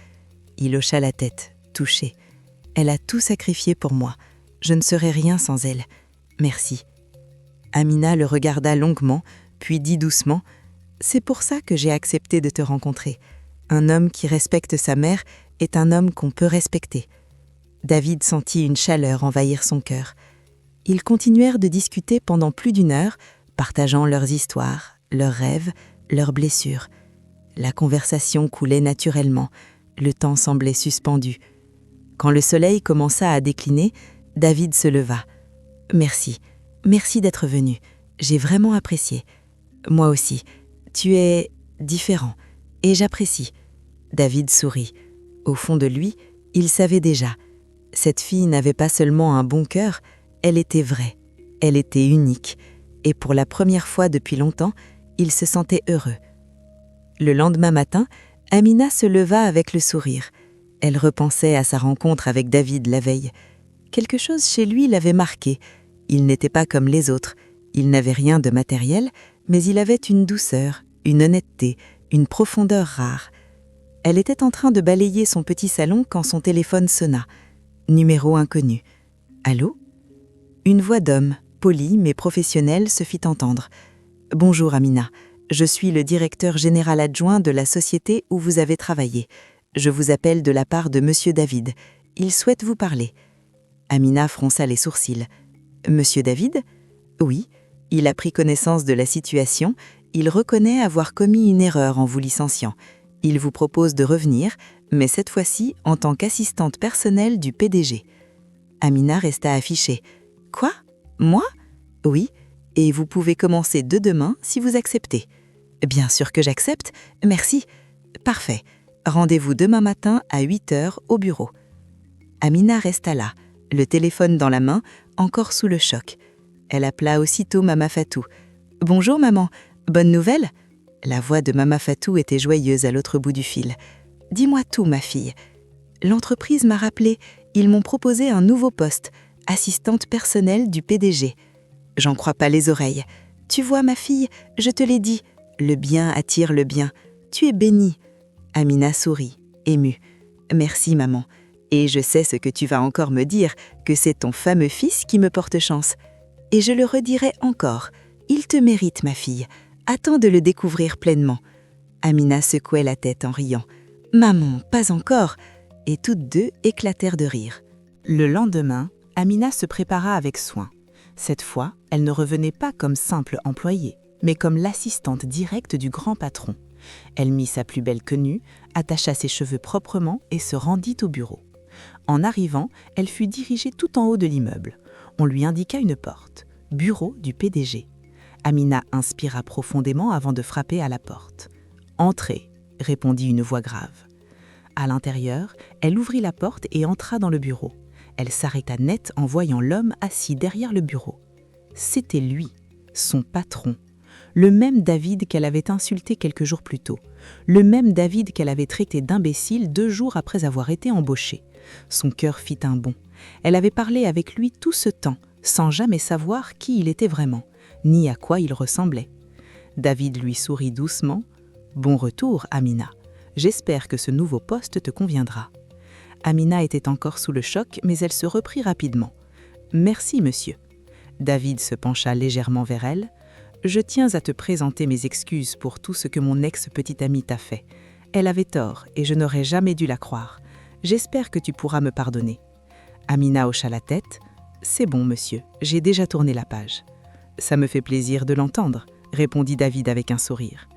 Il hocha la tête, touché. « Elle a tout sacrifié pour moi. Je ne serais rien sans elle. Merci. » Amina le regarda longuement, puis dit doucement « C'est pour ça que j'ai accepté de te rencontrer. Un homme qui respecte sa mère est un homme qu'on peut respecter. » David sentit une chaleur envahir son cœur. Ils continuèrent de discuter pendant plus d'1 heure, partageant leurs histoires, leurs rêves, leurs blessures. La conversation coulait naturellement, le temps semblait suspendu. Quand le soleil commença à décliner, David se leva. « Merci, merci d'être venu, j'ai vraiment apprécié. Moi aussi, tu es différent, et j'apprécie. » David sourit. Au fond de lui, il savait déjà. Cette fille n'avait pas seulement un bon cœur, elle était vraie, elle était unique. et pour la première fois depuis longtemps, il se sentait heureux. Le lendemain matin, Amina se leva avec le sourire. Elle repensait à sa rencontre avec David la veille. Quelque chose chez lui l'avait marqué. Il n'était pas comme les autres. Il n'avait rien de matériel, mais il avait une douceur, une honnêteté, une profondeur rare. Elle était en train de balayer son petit salon quand son téléphone sonna. Numéro inconnu. Allô ? Une voix d'homme, polie mais professionnelle, se fit entendre. « Bonjour Amina, je suis le directeur général adjoint de la société où vous avez travaillé. Je vous appelle de la part de Monsieur David. Il souhaite vous parler. » Amina fronça les sourcils. « Monsieur David ? Oui. Il a pris connaissance de la situation. Il reconnaît avoir commis une erreur en vous licenciant. Il vous propose de revenir, mais cette fois-ci en tant qu'assistante personnelle du PDG. » Amina resta affichée. « Quoi ? Moi ? Oui. Et vous pouvez commencer de demain si vous acceptez. » « Bien sûr que j'accepte. Merci. » « Parfait. Rendez-vous demain matin à 8h au bureau. » Amina resta là, le téléphone dans la main, encore sous le choc. Elle appela aussitôt Mama Fatou. « Bonjour maman, bonne nouvelle ?» La voix de Mama Fatou était joyeuse à l'autre bout du fil. « Dis-moi tout, ma fille. L'entreprise m'a rappelé, ils m'ont proposé un nouveau poste, assistante personnelle du PDG. J'en crois pas les oreilles. Tu vois, ma fille, je te l'ai dit, le bien attire le bien. Tu es bénie. » Amina sourit, émue. « Merci, maman. Et je sais ce que tu vas encore me dire, que c'est ton fameux fils qui me porte chance. Et je le redirai encore. Il te mérite, ma fille. Attends de le découvrir pleinement. » Amina secouait la tête en riant. « Maman, pas encore !» Et toutes deux éclatèrent de rire. Le lendemain, Amina se prépara avec soin. Cette fois, elle ne revenait pas comme simple employée, mais comme l'assistante directe du grand patron. Elle mit sa plus belle tenue, attacha ses cheveux proprement et se rendit au bureau. En arrivant, elle fut dirigée tout en haut de l'immeuble. On lui indiqua une porte. Bureau du PDG. Amina inspira profondément avant de frapper à la porte. « Entrez », répondit une voix grave. À l'intérieur, elle ouvrit la porte et entra dans le bureau. Elle s'arrêta net en voyant l'homme assis derrière le bureau. C'était lui, son patron. Le même David qu'elle avait insulté quelques jours plus tôt. Le même David qu'elle avait traité d'imbécile 2 jours après avoir été embauchée. Son cœur fit un bond. Elle avait parlé avec lui tout ce temps, sans jamais savoir qui il était vraiment, ni à quoi il ressemblait. David lui sourit doucement. « Bon retour, Amina. J'espère que ce nouveau poste te conviendra. » Amina était encore sous le choc, mais elle se reprit rapidement. « Merci, monsieur. » David se pencha légèrement vers elle. « Je tiens à te présenter mes excuses pour tout ce que mon ex-petite amie t'a fait. Elle avait tort et je n'aurais jamais dû la croire. J'espère que tu pourras me pardonner. » Amina hocha la tête. « C'est bon, monsieur, j'ai déjà tourné la page. »« Ça me fait plaisir de l'entendre, » répondit David avec un sourire.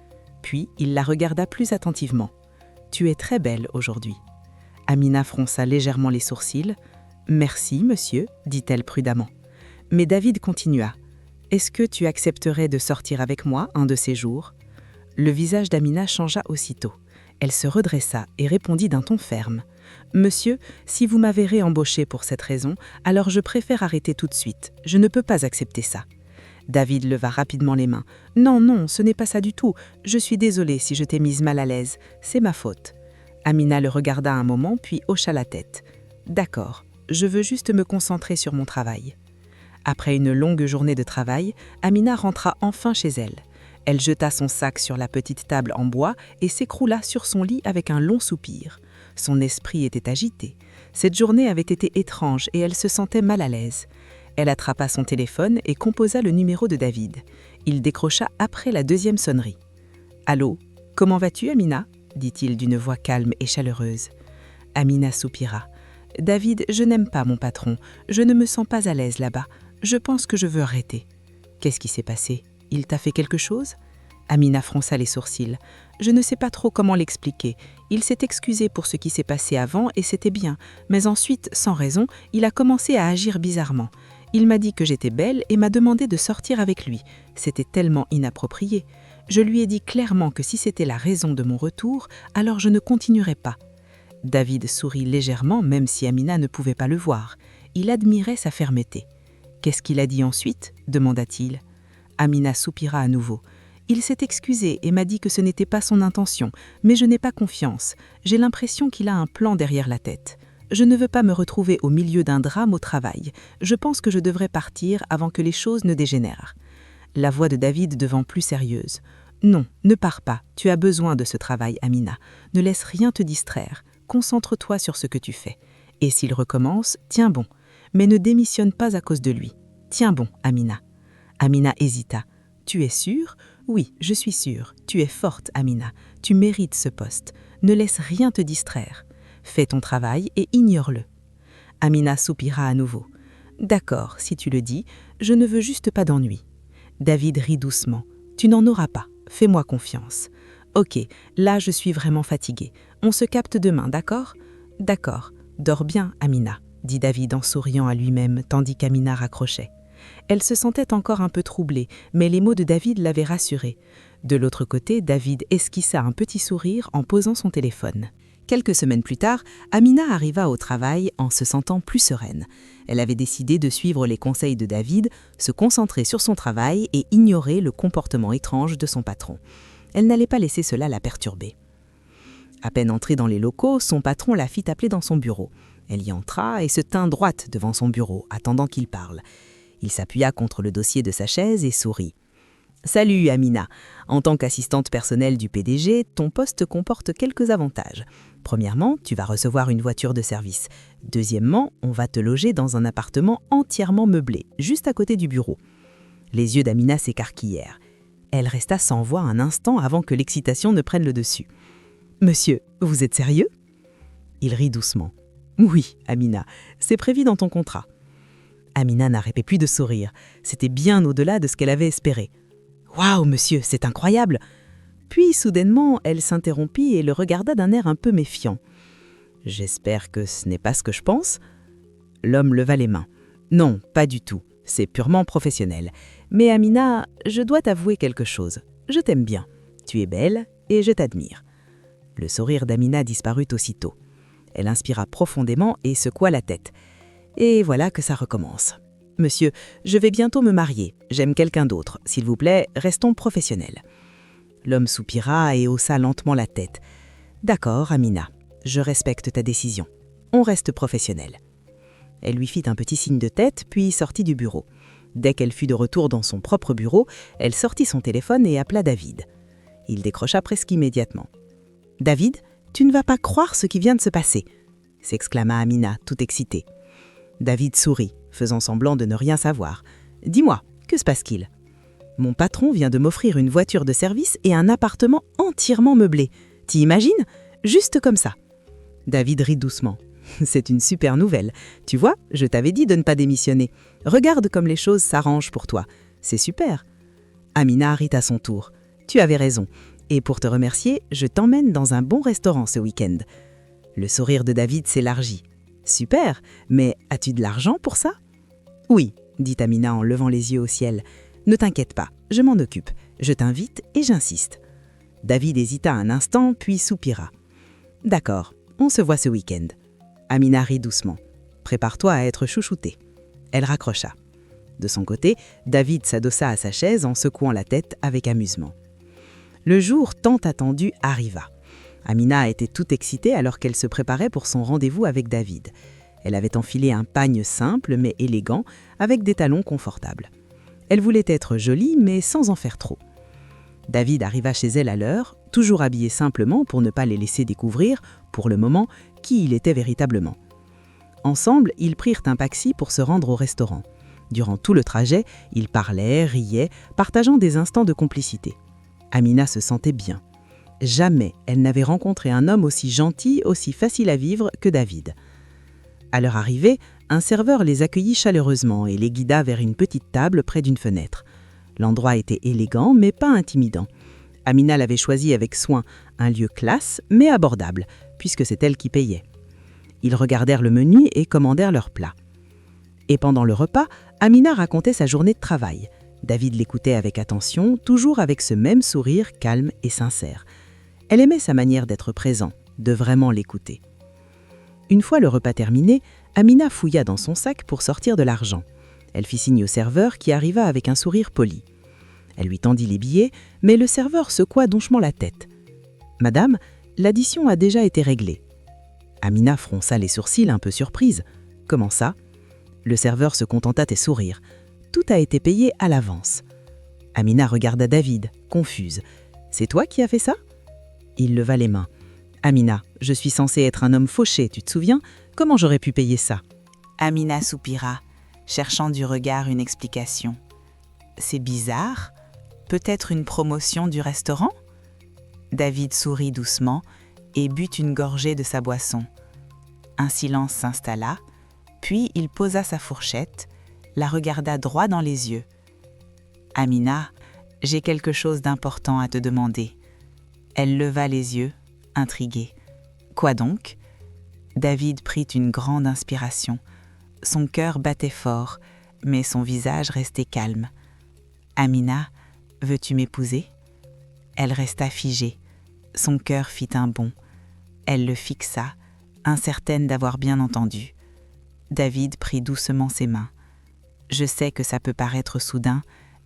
Puis il la regarda plus attentivement. « Tu es très belle aujourd'hui. » Amina fronça légèrement les sourcils. « Merci, monsieur, » dit-elle prudemment. Mais David continua. « Est-ce que tu accepterais de sortir avec moi un de ces jours ?» Le visage d'Amina changea aussitôt. Elle se redressa et répondit d'un ton ferme. « Monsieur, si vous m'avez réembauché pour cette raison, alors je préfère arrêter tout de suite. Je ne peux pas accepter ça. » David leva rapidement les mains. « Non, non, ce n'est pas ça du tout. Je suis désolée si je t'ai mise mal à l'aise. C'est ma faute. » Amina le regarda un moment, puis hocha la tête. « D'accord, je veux juste me concentrer sur mon travail. » Après une longue journée de travail, Amina rentra enfin chez elle. Elle jeta son sac sur la petite table en bois et s'écroula sur son lit avec un long soupir. Son esprit était agité. Cette journée avait été étrange et elle se sentait mal à l'aise. Elle attrapa son téléphone et composa le numéro de David. Il décrocha après la 2e sonnerie. « Allô, comment vas-tu, Amina ?» dit-il d'une voix calme et chaleureuse. Amina soupira. « David, je n'aime pas mon patron. Je ne me sens pas à l'aise là-bas. Je pense que je veux arrêter. » « Qu'est-ce qui s'est passé ? Il t'a fait quelque chose ?» Amina fronça les sourcils. « Je ne sais pas trop comment l'expliquer. Il s'est excusé pour ce qui s'est passé avant et c'était bien. Mais ensuite, sans raison, il a commencé à agir bizarrement. Il m'a dit que j'étais belle et m'a demandé de sortir avec lui. C'était tellement inapproprié. Je lui ai dit clairement que si c'était la raison de mon retour, alors je ne continuerais pas. » David sourit légèrement, même si Amina ne pouvait pas le voir. Il admirait sa fermeté. « Qu'est-ce qu'il a dit ensuite ?» demanda-t-il. Amina soupira à nouveau. Il s'est excusé et m'a dit que ce n'était pas son intention, mais je n'ai pas confiance. J'ai l'impression qu'il a un plan derrière la tête. Je ne veux pas me retrouver au milieu d'un drame au travail. Je pense que je devrais partir avant que les choses ne dégénèrent. La voix de David devint plus sérieuse. Non, ne pars pas. Tu as besoin de ce travail, Amina. Ne laisse rien te distraire. Concentre-toi sur ce que tu fais. Et s'il recommence, tiens bon. Mais ne démissionne pas à cause de lui. Tiens bon, Amina. Amina hésita. Tu es sûre ? Oui, je suis sûre. Tu es forte, Amina. Tu mérites ce poste. Ne laisse rien te distraire. Fais ton travail et ignore-le. Amina soupira à nouveau. D'accord, si tu le dis, je ne veux juste pas d'ennui. David rit doucement. Tu n'en auras pas. Fais-moi confiance. Ok, là je suis vraiment fatiguée. On se capte demain, d'accord ? D'accord. Dors bien, Amina, dit David en souriant à lui-même tandis qu'Amina raccrochait. Elle se sentait encore un peu troublée, mais les mots de David l'avaient rassurée. De l'autre côté, David esquissa un petit sourire en posant son téléphone. Quelques semaines plus tard, Amina arriva au travail en se sentant plus sereine. Elle avait décidé de suivre les conseils de David, se concentrer sur son travail et ignorer le comportement étrange de son patron. Elle n'allait pas laisser cela la perturber. À peine entrée dans les locaux, son patron la fit appeler dans son bureau. Elle y entra et se tint droite devant son bureau, attendant qu'il parle. Il s'appuya contre le dossier de sa chaise et sourit. « Salut Amina, en tant qu'assistante personnelle du PDG, ton poste comporte quelques avantages. Premièrement, tu vas recevoir une voiture de service. Deuxièmement, on va te loger dans un appartement entièrement meublé, juste à côté du bureau. » Les yeux d'Amina s'écarquillèrent. Elle resta sans voix un instant avant que l'excitation ne prenne le dessus. « Monsieur, vous êtes sérieux ?» Il rit doucement. « Oui, Amina, c'est prévu dans ton contrat. » Amina n'arrêtait plus de sourire. C'était bien au-delà de ce qu'elle avait espéré. « Waouh, monsieur, c'est incroyable !» Puis, soudainement, elle s'interrompit et le regarda d'un air un peu méfiant. « J'espère que ce n'est pas ce que je pense ?» L'homme leva les mains. « Non, pas du tout. C'est purement professionnel. Mais Amina, je dois t'avouer quelque chose. Je t'aime bien. Tu es belle et je t'admire. » Le sourire d'Amina disparut aussitôt. Elle inspira profondément et secoua la tête. Et voilà que ça recommence. « Monsieur, je vais bientôt me marier. J'aime quelqu'un d'autre. S'il vous plaît, restons professionnels. » L'homme soupira et haussa lentement la tête. « D'accord, Amina. Je respecte ta décision. On reste professionnel. » Elle lui fit un petit signe de tête, puis sortit du bureau. Dès qu'elle fut de retour dans son propre bureau, elle sortit son téléphone et appela David. Il décrocha presque immédiatement. « David, tu ne vas pas croire ce qui vient de se passer !» s'exclama Amina, tout excitée. David sourit, faisant semblant de ne rien savoir. « Dis-moi, que se passe-t-il ?»« Mon patron vient de m'offrir une voiture de service et un appartement entièrement meublé. T'y imagines ? Juste comme ça. » David rit doucement. « C'est une super nouvelle. Tu vois, je t'avais dit de ne pas démissionner. Regarde comme les choses s'arrangent pour toi. C'est super. » Amina rit à son tour. « Tu avais raison. Et pour te remercier, je t'emmène dans un bon restaurant ce week-end. » Le sourire de David s'élargit. « Super, mais as-tu de l'argent pour ça ?»« Oui, » dit Amina en levant les yeux au ciel. « Ne t'inquiète pas, je m'en occupe. Je t'invite et j'insiste. » David hésita un instant, puis soupira. « D'accord, on se voit ce week-end. » Amina rit doucement. « Prépare-toi à être chouchoutée. » Elle raccrocha. De son côté, David s'adossa à sa chaise en secouant la tête avec amusement. Le jour tant attendu arriva. Amina était toute excitée alors qu'elle se préparait pour son rendez-vous avec David. Elle avait enfilé un pagne simple mais élégant avec des talons confortables. Elle voulait être jolie mais sans en faire trop. David arriva chez elle à l'heure, toujours habillé simplement pour ne pas les laisser découvrir, pour le moment, qui il était véritablement. Ensemble, ils prirent un taxi pour se rendre au restaurant. Durant tout le trajet, ils parlaient, riaient, partageant des instants de complicité. Amina se sentait bien. Jamais elle n'avait rencontré un homme aussi gentil, aussi facile à vivre que David. À leur arrivée, un serveur les accueillit chaleureusement et les guida vers une petite table près d'une fenêtre. L'endroit était élégant mais pas intimidant. Amina l'avait choisi avec soin, un lieu classe mais abordable, puisque c'est elle qui payait. Ils regardèrent le menu et commandèrent leur plat. Et pendant le repas, Amina racontait sa journée de travail. David l'écoutait avec attention, toujours avec ce même sourire calme et sincère. Elle aimait sa manière d'être présent, de vraiment l'écouter. Une fois le repas terminé, Amina fouilla dans son sac pour sortir de l'argent. Elle fit signe au serveur qui arriva avec un sourire poli. Elle lui tendit les billets, mais le serveur secoua donchement la tête. « Madame, l'addition a déjà été réglée. » Amina fronça les sourcils un peu surprise. « Comment ça ?» Le serveur se contenta de sourire. « Tout a été payé à l'avance. » Amina regarda David, confuse. « C'est toi qui as fait ça ?» Il leva les mains. « Amina, je suis censée être un homme fauché, tu te souviens ? Comment j'aurais pu payer ça ?» Amina soupira, cherchant du regard une explication. « C'est bizarre. Peut-être une promotion du restaurant ?» David sourit doucement et but une gorgée de sa boisson. Un silence s'installa, puis il posa sa fourchette, la regarda droit dans les yeux. « Amina, j'ai quelque chose d'important à te demander. » Elle leva les yeux, intriguée. « Quoi donc ?» David prit une grande inspiration. Son cœur battait fort, mais son visage restait calme. « Amina, veux-tu m'épouser ?» Elle resta figée. Son cœur fit un bond. Elle le fixa, incertaine d'avoir bien entendu. David prit doucement ses mains. « Je sais que ça peut paraître soudain,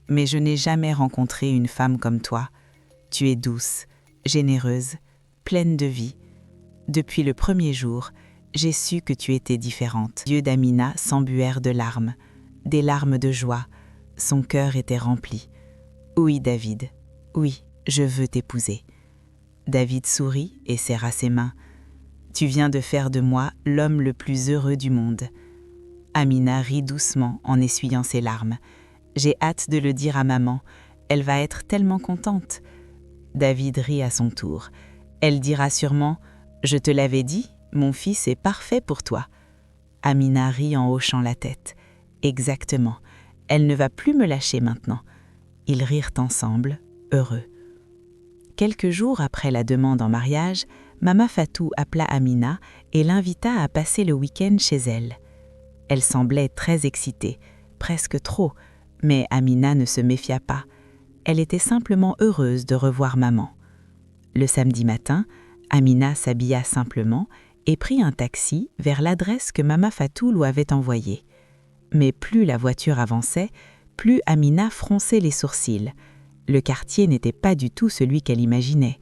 mais je n'ai jamais rencontré une femme comme toi. Tu es douce, généreuse, pleine de vie. Depuis le premier jour, j'ai su que tu étais différente. » Les yeux d'Amina s'embuèrent de larmes, des larmes de joie. Son cœur était rempli. « Oui, David, oui, je veux t'épouser. » David sourit et serra ses mains. « Tu viens de faire de moi l'homme le plus heureux du monde. » Amina rit doucement en essuyant ses larmes. « J'ai hâte de le dire à maman. Elle va être tellement contente. » David rit à son tour. Elle dira sûrement « Je te l'avais dit, mon fils est parfait pour toi. » Amina rit en hochant la tête. « Exactement. Elle ne va plus me lâcher maintenant. » Ils rirent ensemble, heureux. Quelques jours après la demande en mariage, Mama Fatou appela Amina et l'invita à passer le week-end chez elle. Elle semblait très excitée, presque trop, mais Amina ne se méfia pas. Elle était simplement heureuse de revoir maman. Le samedi matin, Amina s'habilla simplement et prit un taxi vers l'adresse que Mama Fatou lui avait envoyée. Mais plus la voiture avançait, plus Amina fronçait les sourcils. Le quartier n'était pas du tout celui qu'elle imaginait.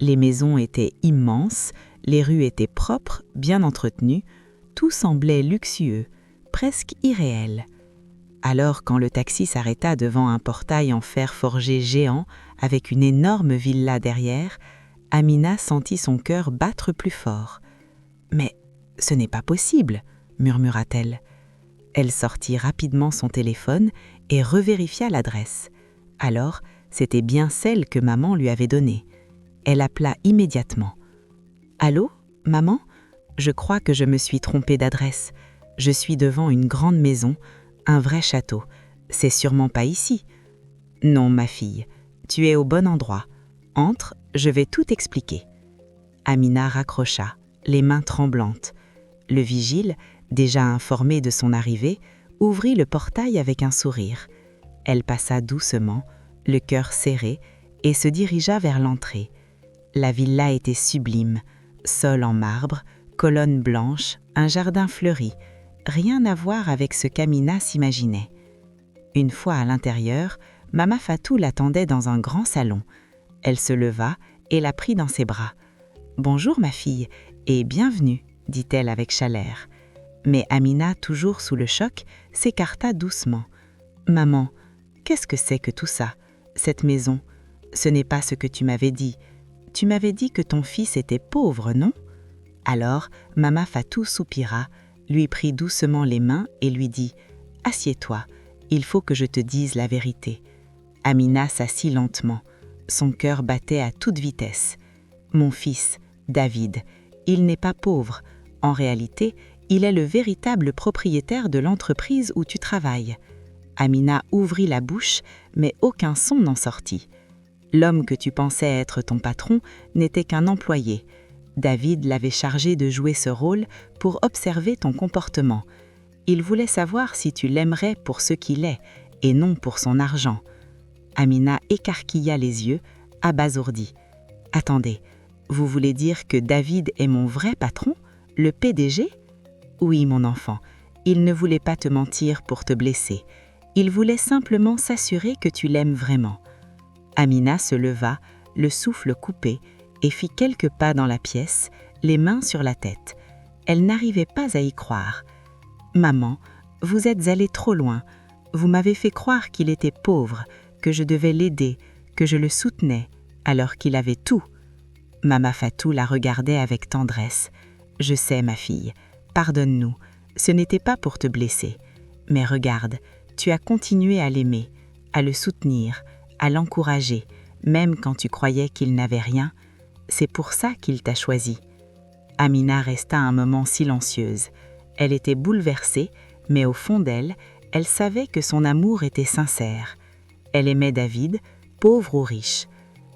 Les maisons étaient immenses, les rues étaient propres, bien entretenues, tout semblait luxueux, presque irréel. Alors, quand le taxi s'arrêta devant un portail en fer forgé géant avec une énorme villa derrière, Amina sentit son cœur battre plus fort. « Mais ce n'est pas possible !» murmura-t-elle. Elle sortit rapidement son téléphone et revérifia l'adresse. Alors, c'était bien celle que maman lui avait donnée. Elle appela immédiatement. « Allô, maman ? Je crois que je me suis trompée d'adresse. Je suis devant une grande maison, un vrai château. C'est sûrement pas ici. »« Non, ma fille, tu es au bon endroit. Entre, je vais tout expliquer. » Amina raccrocha, les mains tremblantes. Le vigile, déjà informé de son arrivée, ouvrit le portail avec un sourire. Elle passa doucement, le cœur serré, et se dirigea vers l'entrée. La villa était sublime, sol en marbre, colonnes blanches, un jardin fleuri, rien à voir avec ce qu'Amina s'imaginait. Une fois à l'intérieur, Mama Fatou l'attendait dans un grand salon. Elle se leva et la prit dans ses bras. « Bonjour ma fille, et bienvenue », dit-elle avec chaleur. Mais Amina, toujours sous le choc, s'écarta doucement. « Maman, qu'est-ce que c'est que tout ça, cette maison ? Ce n'est pas ce que tu m'avais dit. Tu m'avais dit que ton fils était pauvre, non ?» Alors, Mama Fatou soupira, lui prit doucement les mains et lui dit « Assieds-toi, il faut que je te dise la vérité. » Amina s'assit lentement. Son cœur battait à toute vitesse. « Mon fils, David, il n'est pas pauvre. En réalité, il est le véritable propriétaire de l'entreprise où tu travailles. » Amina ouvrit la bouche, mais aucun son n'en sortit. L'homme que tu pensais être ton patron n'était qu'un employé. David l'avait chargé de jouer ce rôle pour observer ton comportement. Il voulait savoir si tu l'aimerais pour ce qu'il est et non pour son argent. Amina écarquilla les yeux, abasourdie. « Attendez, vous voulez dire que David est mon vrai patron, le PDG ? » « Oui, mon enfant, il ne voulait pas te mentir pour te blesser. Il voulait simplement s'assurer que tu l'aimes vraiment. » Amina se leva, le souffle coupé, et fit quelques pas dans la pièce, les mains sur la tête. Elle n'arrivait pas à y croire. « Maman, vous êtes allée trop loin. Vous m'avez fait croire qu'il était pauvre, que je devais l'aider, que je le soutenais, alors qu'il avait tout. » Mama Fatou la regardait avec tendresse. « Je sais, ma fille, pardonne-nous, ce n'était pas pour te blesser. Mais regarde, tu as continué à l'aimer, à le soutenir, à l'encourager, même quand tu croyais qu'il n'avait rien. C'est pour ça qu'il t'a choisi. » Amina resta un moment silencieuse. Elle était bouleversée, mais au fond d'elle, elle savait que son amour était sincère. Elle aimait David, pauvre ou riche.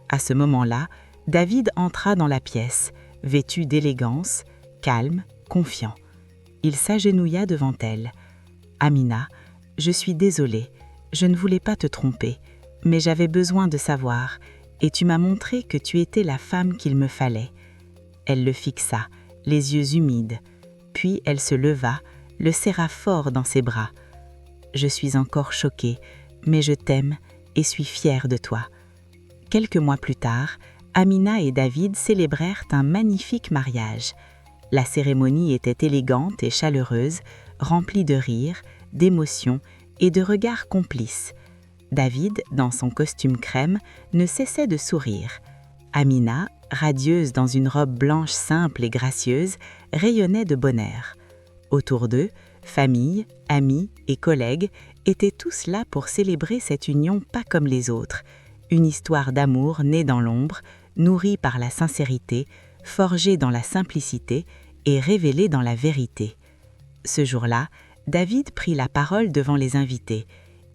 À ce moment-là, David entra dans la pièce, vêtu d'élégance, calme, confiant. Il s'agenouilla devant elle. « Amina, je suis désolée, je ne voulais pas te tromper, mais j'avais besoin de savoir, et tu m'as montré que tu étais la femme qu'il me fallait. » Elle le fixa, les yeux humides, puis elle se leva, le serra fort dans ses bras. « Je suis encore choquée, mais je t'aime et suis fière de toi. » Quelques mois plus tard, Amina et David célébrèrent un magnifique mariage. La cérémonie était élégante et chaleureuse, remplie de rires, d'émotions et de regards complices. David, dans son costume crème, ne cessait de sourire. Amina, radieuse dans une robe blanche simple et gracieuse, rayonnait de bonheur. Autour d'eux, famille, amis et collègues étaient tous là pour célébrer cette union pas comme les autres, une histoire d'amour née dans l'ombre, nourrie par la sincérité, forgée dans la simplicité et révélée dans la vérité. Ce jour-là, David prit la parole devant les invités.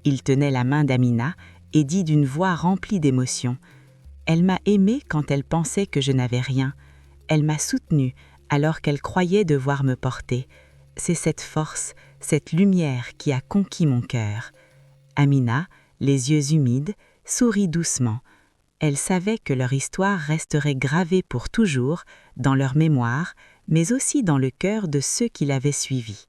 Il tenait la main d'Amina et dit d'une voix remplie d'émotion : « Elle m'a aimée quand elle pensait que je n'avais rien. Elle m'a soutenue alors qu'elle croyait devoir me porter. C'est cette force, cette lumière qui a conquis mon cœur. » Amina, les yeux humides, sourit doucement. Elle savait que leur histoire resterait gravée pour toujours dans leur mémoire, mais aussi dans le cœur de ceux qui l'avaient suivie.